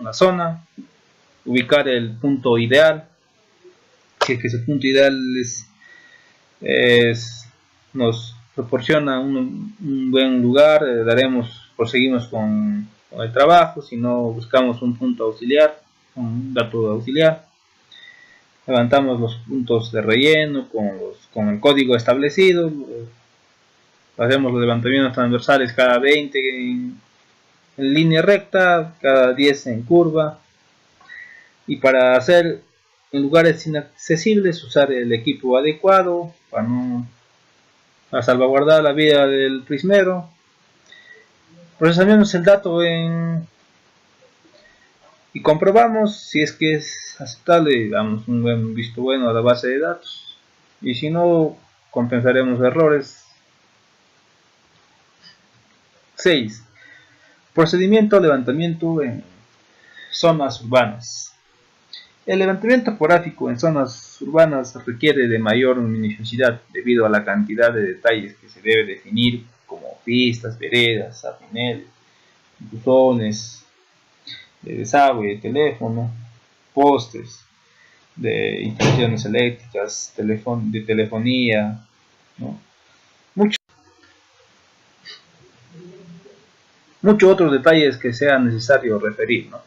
la zona, ubicar el punto ideal. Si es que ese punto ideal nos proporciona un buen lugar, proseguimos con el trabajo. Si no, buscamos un punto auxiliar, un dato auxiliar. Levantamos los puntos de relleno con el código establecido. Hacemos los levantamientos transversales cada 20 en línea recta, cada 10 en curva. Y para hacer en lugares inaccesibles, usar el equipo adecuado para salvaguardar la vida del prismero. Procesamos el dato y comprobamos si es que es aceptable, damos un buen visto bueno a la base de datos, y si no, compensaremos errores. 6. Procedimiento de levantamiento en zonas urbanas. El levantamiento topográfico en zonas urbanas requiere de mayor minuciosidad debido a la cantidad de detalles que se debe definir, como pistas, veredas, arneles, buzones de desagüe, teléfono, postes de instalaciones eléctricas, de telefonía, ¿no? Muchos otros detalles que sea necesario referir, ¿no?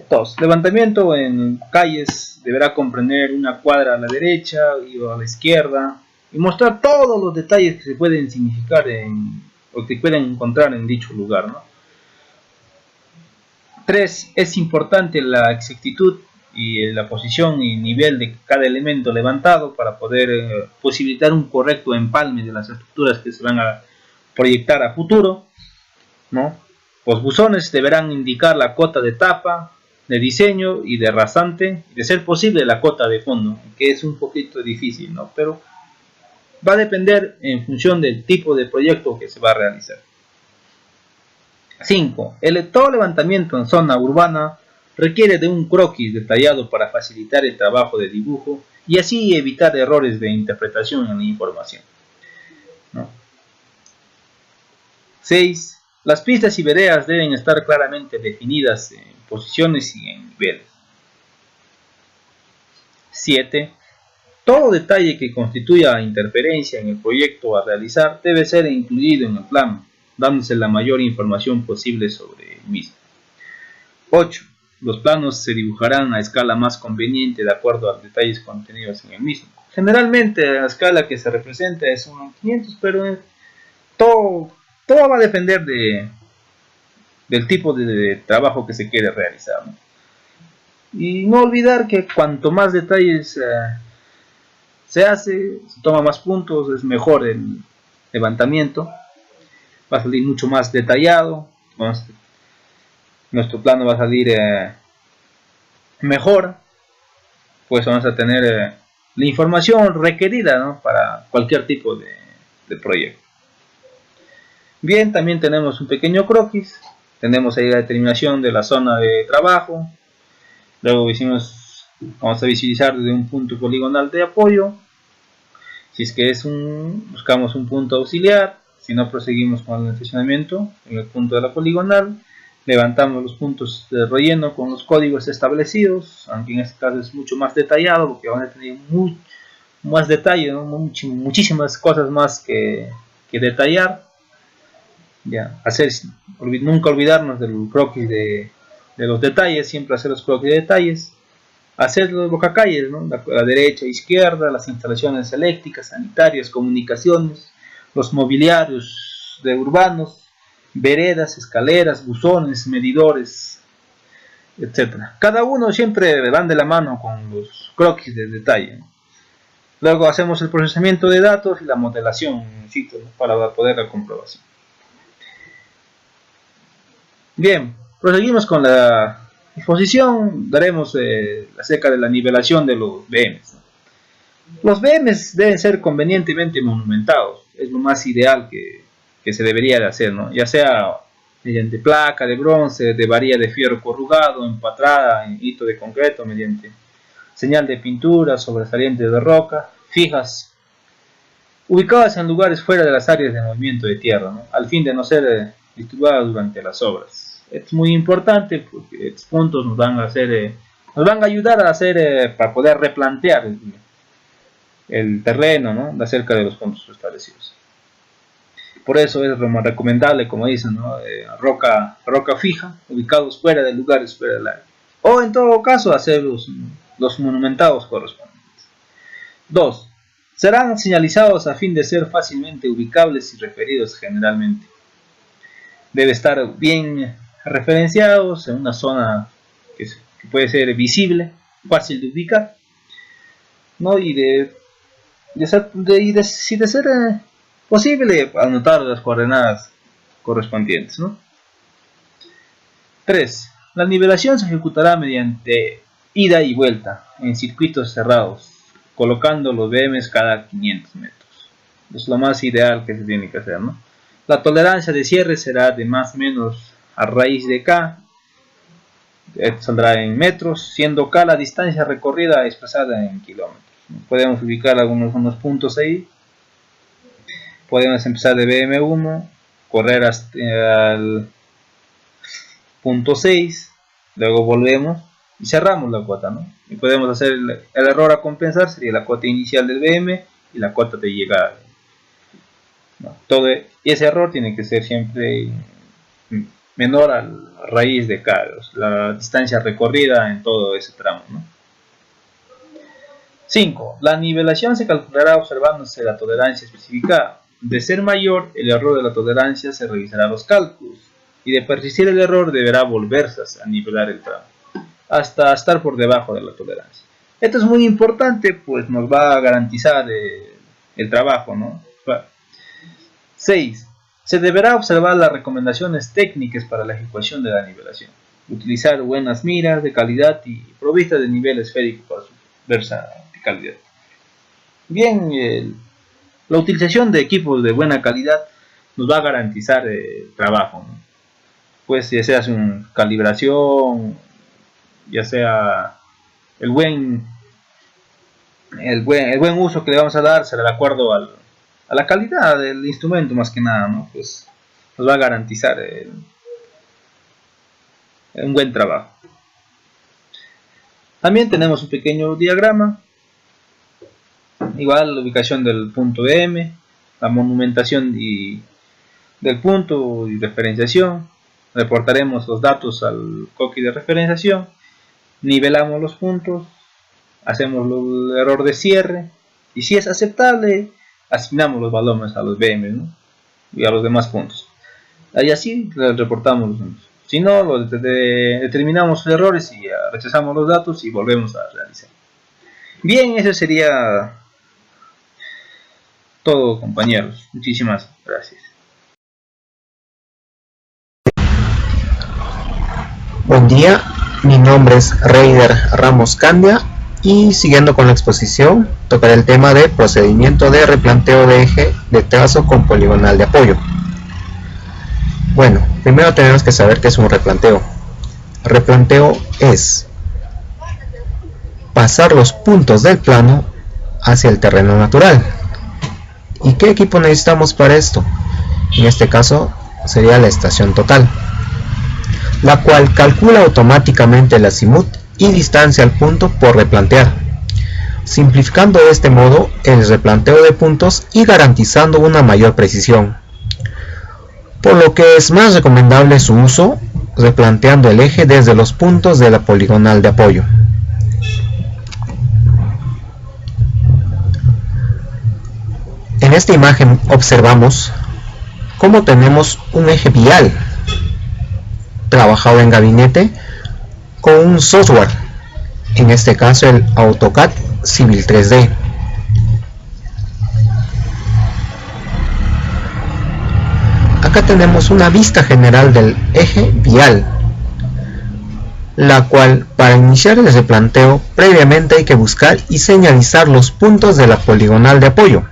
2. Levantamiento en calles deberá comprender una cuadra a la derecha y a la izquierda y mostrar todos los detalles que se pueden significar o que pueden encontrar en dicho lugar, ¿no? 3. Es importante la exactitud y la posición y nivel de cada elemento levantado para poder posibilitar un correcto empalme de las estructuras que se van a proyectar a futuro, ¿no? Los buzones deberán indicar la cota de tapa, de diseño y de rasante, y de ser posible la cota de fondo, que es un poquito difícil, ¿no? Pero va a depender en función del tipo de proyecto que se va a realizar. 5. Todo levantamiento en zona urbana requiere de un croquis detallado para facilitar el trabajo de dibujo y así evitar errores de interpretación en la información, ¿no? 6. Las pistas y veredas deben estar claramente definidas en posiciones y en niveles. 7. Todo detalle que constituya interferencia en el proyecto a realizar debe ser incluido en el plano, dándose la mayor información posible sobre el mismo. 8. Los planos se dibujarán a escala más conveniente de acuerdo a los detalles contenidos en el mismo. Generalmente la escala que se representa es 1:500, pero todo va a depender del tipo de trabajo que se quiere realizar, ¿no? Y no olvidar que cuanto más detalles se hace, se toma más puntos, es mejor el levantamiento, va a salir mucho más detallado, nuestro plano va a salir mejor, pues vamos a tener la información requerida, ¿no?, para cualquier tipo de proyecto. Bien, también tenemos un pequeño croquis, tenemos ahí la determinación de la zona de trabajo, luego vamos a visualizar desde un punto poligonal de apoyo, si es que buscamos un punto auxiliar, si no proseguimos con el estacionamiento en el punto de la poligonal, levantamos los puntos de relleno con los códigos establecidos, aunque en este caso es mucho más detallado porque van a tener más detalle, ¿no?, muchísimas cosas más que detallar. Ya, nunca olvidarnos del croquis de los detalles, siempre hacer los croquis de detalles, hacer los bocacalles, ¿no?, la derecha e izquierda, las instalaciones eléctricas, sanitarias, comunicaciones, los mobiliarios de urbanos, veredas, escaleras, buzones, medidores, etc. Cada uno siempre van de la mano con los croquis de detalle, ¿no? Luego hacemos el procesamiento de datos y la modelación in situ, ¿no?, para poder la comprobación. Bien, proseguimos con la exposición. Daremos acerca de la nivelación de los BMs, ¿no? Los BMs deben ser convenientemente monumentados, es lo más ideal que se debería de hacer, ¿no?, ya sea mediante placa de bronce, de varilla de fierro corrugado, empatrada en hito de concreto, mediante señal de pintura, sobresaliente de roca, fijas, ubicadas en lugares fuera de las áreas de movimiento de tierra, ¿no?, al fin de no ser disturbadas durante las obras. Es muy importante porque estos puntos nos van a ayudar a hacer para poder replantear el terreno, ¿no?, acerca de los puntos establecidos. Por eso es lo más recomendable, como dicen, ¿no?, roca fija, ubicados fuera de lugares fuera del área, o en todo caso hacer los monumentados correspondientes. 2. Serán señalizados a fin de ser fácilmente ubicables y referidos generalmente. Debe estar bien referenciados en una zona que puede ser visible, fácil de ubicar, ¿no? Y si de ser posible, anotar las coordenadas correspondientes, ¿no? 3. La nivelación se ejecutará mediante ida y vuelta en circuitos cerrados, colocando los BMs cada 500 metros. Es lo más ideal que se tiene que hacer, ¿no? La tolerancia de cierre será de más o menos a raíz de K. Esto saldrá en metros, siendo K la distancia recorrida expresada en kilómetros. Podemos ubicar unos puntos ahí. Podemos empezar de BM1, correr hasta el punto 6, luego volvemos y cerramos la cuota, ¿no? Y podemos hacer el error a compensar, sería la cuota inicial del BM y la cuota de llegada, ¿no? Y ese error tiene que ser siempre menor a la raíz de K, la distancia recorrida en todo ese tramo, ¿no? 5. La nivelación se calculará observándose la tolerancia especificada. De ser mayor el error de la tolerancia, se revisará los cálculos, y de persistir el error deberá volverse a nivelar el tramo hasta estar por debajo de la tolerancia. Esto es muy importante, pues nos va a garantizar el trabajo, ¿no? 6. Se deberá observar las recomendaciones técnicas para la ejecución de la nivelación. Utilizar buenas miras de calidad y provistas de nivel esférico para su verticalidad. Bien, la utilización de equipos de buena calidad nos va a garantizar el trabajo, ¿no? Pues ya sea una calibración, ya sea el buen uso que le vamos a dar, será de acuerdo a la calidad del instrumento, más que nada, ¿no? Pues nos va a garantizar un buen trabajo. También tenemos un pequeño diagrama, igual la ubicación del punto M, la monumentación del punto y referenciación. Reportaremos los datos al coqui de referenciación, nivelamos los puntos, hacemos el error de cierre y si es aceptable asignamos los valores a los BM, ¿no? Y a los demás puntos. Y así reportamos los puntos. Si no, determinamos los errores y rechazamos los datos y volvemos a realizar. Bien, eso sería todo, compañeros. Muchísimas gracias. Buen día, mi nombre es Reider Ramos Candia y siguiendo con la exposición tocaré el tema de procedimiento de replanteo de eje de trazo con poligonal de apoyo. Bueno, primero tenemos que saber qué es un replanteo. Replanteo es pasar los puntos del plano hacia el terreno natural. ¿Y qué equipo necesitamos para esto? En este caso sería la estación total, la cual calcula automáticamente el azimut y distancia al punto por replantear, simplificando de este modo el replanteo de puntos y garantizando una mayor precisión, por lo que es más recomendable su uso replanteando el eje desde los puntos de la poligonal de apoyo. En esta imagen observamos cómo tenemos un eje vial trabajado en gabinete con un software, en este caso el AutoCAD Civil 3D. Acá tenemos una vista general del eje vial, la cual para iniciar el replanteo previamente hay que buscar y señalizar los puntos de la poligonal de apoyo.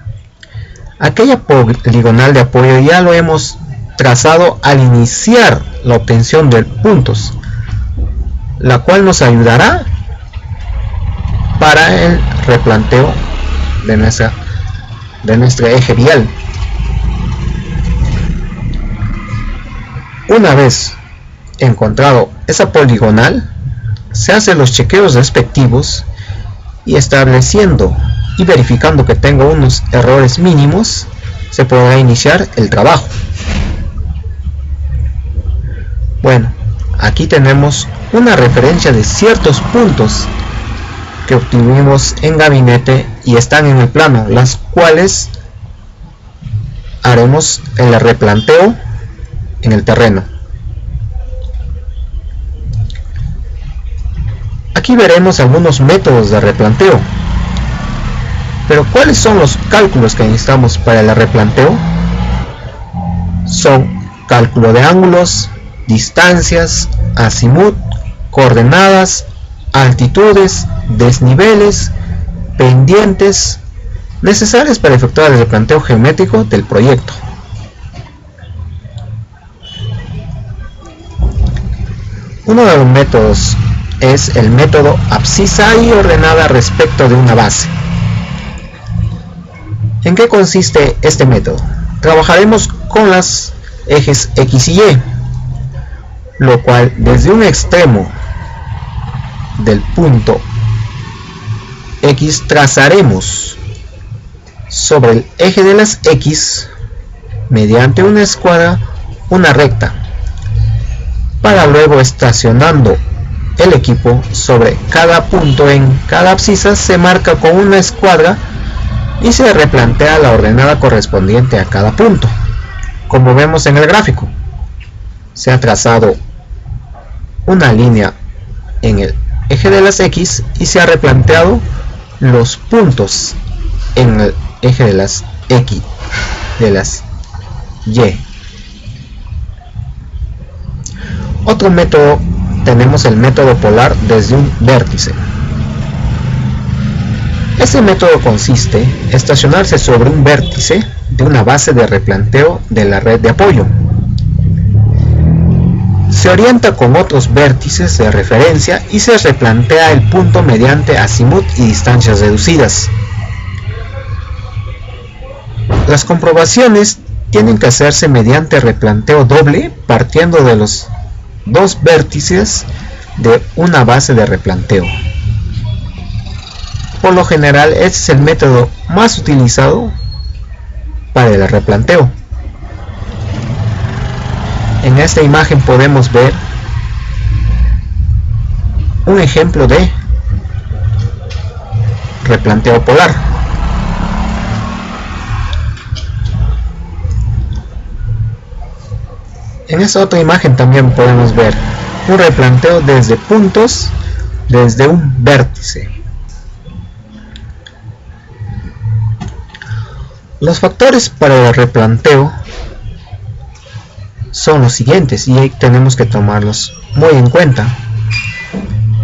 Aquella poligonal de apoyo ya lo hemos trazado al iniciar la obtención de puntos, la cual nos ayudará para el replanteo de nuestro eje vial. Una vez encontrado esa poligonal, se hacen los chequeos respectivos y estableciendo y verificando que tenga unos errores mínimos, se podrá iniciar el trabajo. Bueno, aquí tenemos una referencia de ciertos puntos que obtuvimos en gabinete y están en el plano, las cuales haremos el replanteo en el terreno. Aquí veremos algunos métodos de replanteo. Pero ¿cuáles son los cálculos que necesitamos para el replanteo? Son cálculo de ángulos, distancias, azimut, coordenadas, altitudes, desniveles, pendientes, necesarias para efectuar el replanteo geométrico del proyecto. Uno de los métodos es el método abscisa y ordenada respecto de una base. ¿En qué consiste este método? Trabajaremos con los ejes X y Y, lo cual desde un extremo del punto X trazaremos sobre el eje de las X mediante una escuadra una recta, para luego estacionando el equipo sobre cada punto en cada abscisa se marca con una escuadra y se replantea la ordenada correspondiente a cada punto. Como vemos en el gráfico, se ha trazado una línea en el eje de las X y se ha replanteado los puntos en el eje de las X, de las Y. Otro método, tenemos el método polar desde un vértice. Este método consiste en estacionarse sobre un vértice de una base de replanteo de la red de apoyo. Se orienta con otros vértices de referencia y se replantea el punto mediante azimut y distancias reducidas. Las comprobaciones tienen que hacerse mediante replanteo doble partiendo de los dos vértices de una base de replanteo. Por lo general, este es el método más utilizado para el replanteo. En esta imagen podemos ver un ejemplo de replanteo polar. En esta otra imagen también podemos ver un replanteo desde puntos, desde un vértice. Los factores para el replanteo son los siguientes y tenemos que tomarlos muy en cuenta.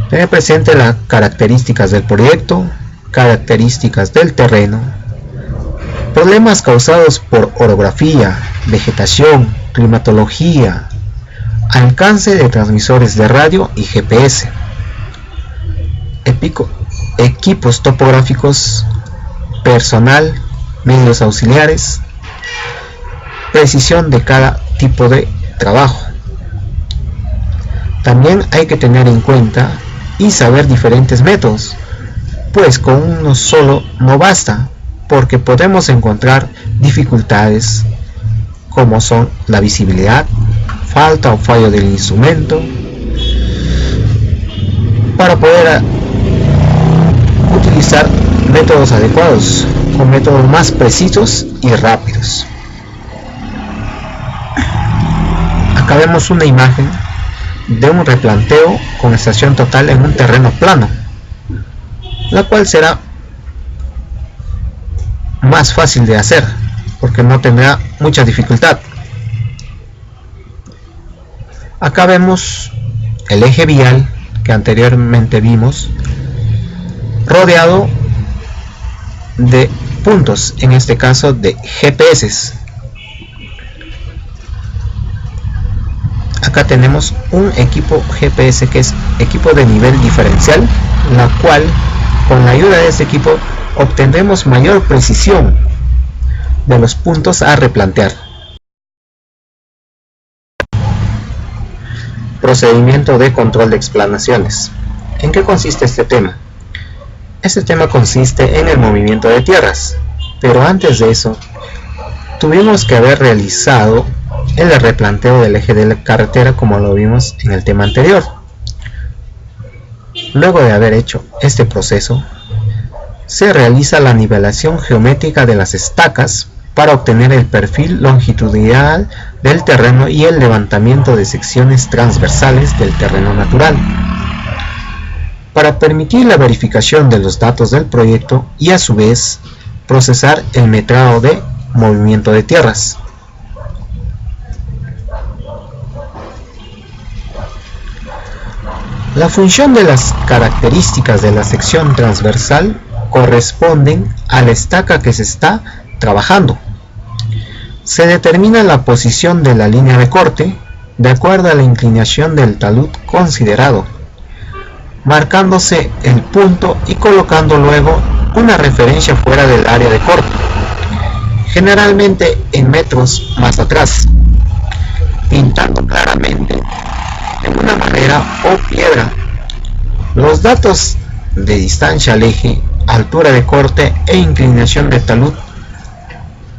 Tener presente las características del proyecto, características del terreno, problemas causados por orografía, vegetación, climatología, alcance de transmisores de radio y GPS, equipos topográficos, personal, medios auxiliares, precisión de cada tipo de trabajo. También hay que tener en cuenta y saber diferentes métodos, pues con uno solo no basta, porque podemos encontrar dificultades como son la visibilidad, falta o fallo del instrumento, para poder utilizar métodos adecuados, con métodos más precisos y rápidos. Acá vemos una imagen de un replanteo con estación total en un terreno plano, la cual será más fácil de hacer porque no tendrá mucha dificultad. Acá vemos el eje vial que anteriormente vimos rodeado de puntos, en este caso de GPS. Acá tenemos un equipo GPS que es equipo de nivel diferencial, la cual con la ayuda de este equipo obtendremos mayor precisión de los puntos a replantear. Procedimiento de control de explanaciones. ¿En qué consiste este tema? Este tema consiste en el movimiento de tierras, pero antes de eso tuvimos que haber realizado el replanteo del eje de la carretera como lo vimos en el tema anterior. Luego de haber hecho este proceso, se realiza la nivelación geométrica de las estacas para obtener el perfil longitudinal del terreno y el levantamiento de secciones transversales del terreno natural, para permitir la verificación de los datos del proyecto y a su vez procesar el metrado de movimiento de tierras. La función de las características de la sección transversal corresponden a la estaca que se está trabajando. Se determina la posición de la línea de corte de acuerdo a la inclinación del talud considerado, marcándose el punto y colocando luego una referencia fuera del área de corte, generalmente en metros más atrás, pintando claramente en una madera o piedra los datos de distancia al eje, altura de corte e inclinación de talud,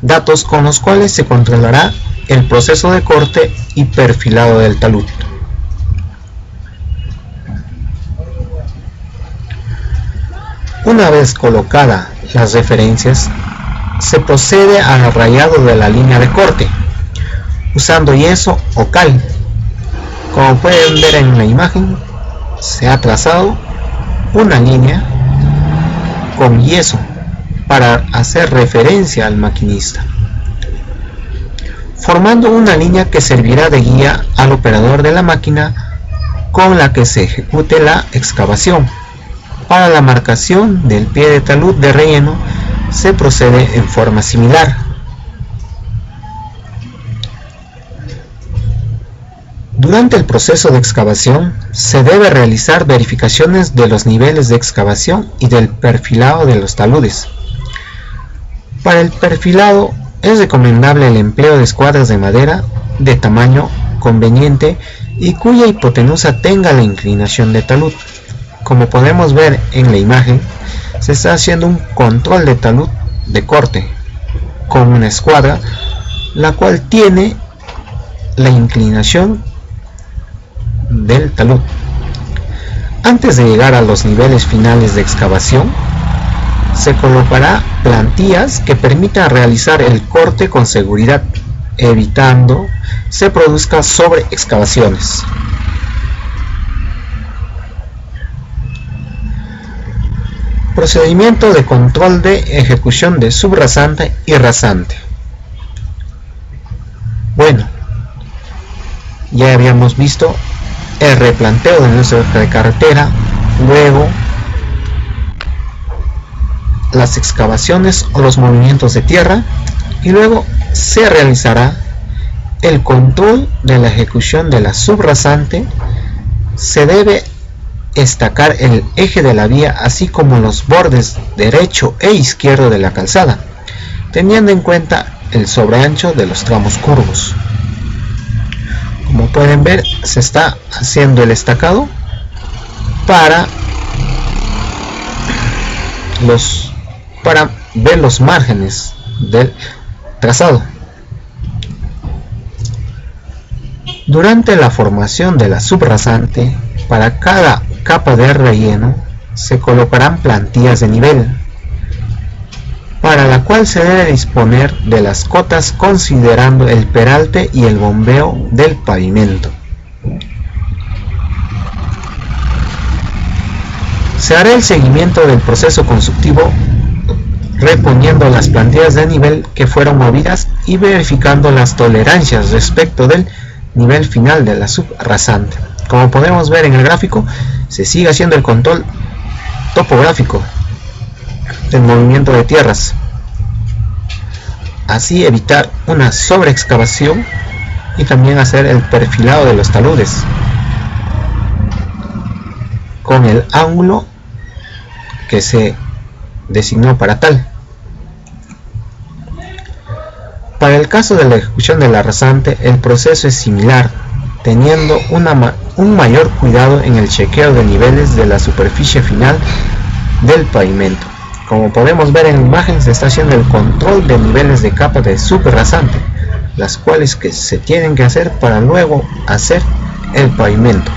datos con los cuales se controlará el proceso de corte y perfilado del talud. Una vez colocadas las referencias, se procede al rayado de la línea de corte usando yeso o cal. Como pueden ver en la imagen, se ha trazado una línea con yeso para hacer referencia al maquinista, formando una línea que servirá de guía al operador de la máquina con la que se ejecute la excavación. Para la marcación del pie de talud de relleno se procede en forma similar. Durante el proceso de excavación se debe realizar verificaciones de los niveles de excavación y del perfilado de los taludes. Para el perfilado es recomendable el empleo de escuadras de madera de tamaño conveniente y cuya hipotenusa tenga la inclinación de talud. Como podemos ver en la imagen, se está haciendo un control de talud de corte con una escuadra, la cual tiene la inclinación del talud. Antes de llegar a los niveles finales de excavación, se colocará plantillas que permitan realizar el corte con seguridad, evitando se produzca sobre excavaciones. Procedimiento de control de ejecución de subrasante y rasante. Bueno, ya habíamos visto el replanteo de nuestra hoja de carretera, luego las excavaciones o los movimientos de tierra, y luego se realizará el control de la ejecución de la subrasante. Se debe estacar el eje de la vía así como los bordes derecho e izquierdo de la calzada, teniendo en cuenta el sobreancho de los tramos curvos. Como pueden ver, se está haciendo el estacado para ver los márgenes del trazado. Durante la formación de la subrasante, para cada capa de relleno se colocarán plantillas de nivel, para la cual se debe disponer de las cotas considerando el peralte y el bombeo del pavimento. Se hará el seguimiento del proceso constructivo reponiendo las plantillas de nivel que fueron movidas y verificando las tolerancias respecto del nivel final de la subrasante. Como podemos ver en el gráfico, se sigue haciendo el control topográfico del movimiento de tierras, así evitar una sobreexcavación y también hacer el perfilado de los taludes con el ángulo que se designó para tal. Para el caso de la ejecución de la rasante, el proceso es similar, teniendo un mayor cuidado en el chequeo de niveles de la superficie final del pavimento. Como podemos ver en la imagen, se está haciendo el control de niveles de capa de subrasante, las cuales que se tienen que hacer para luego hacer el pavimento.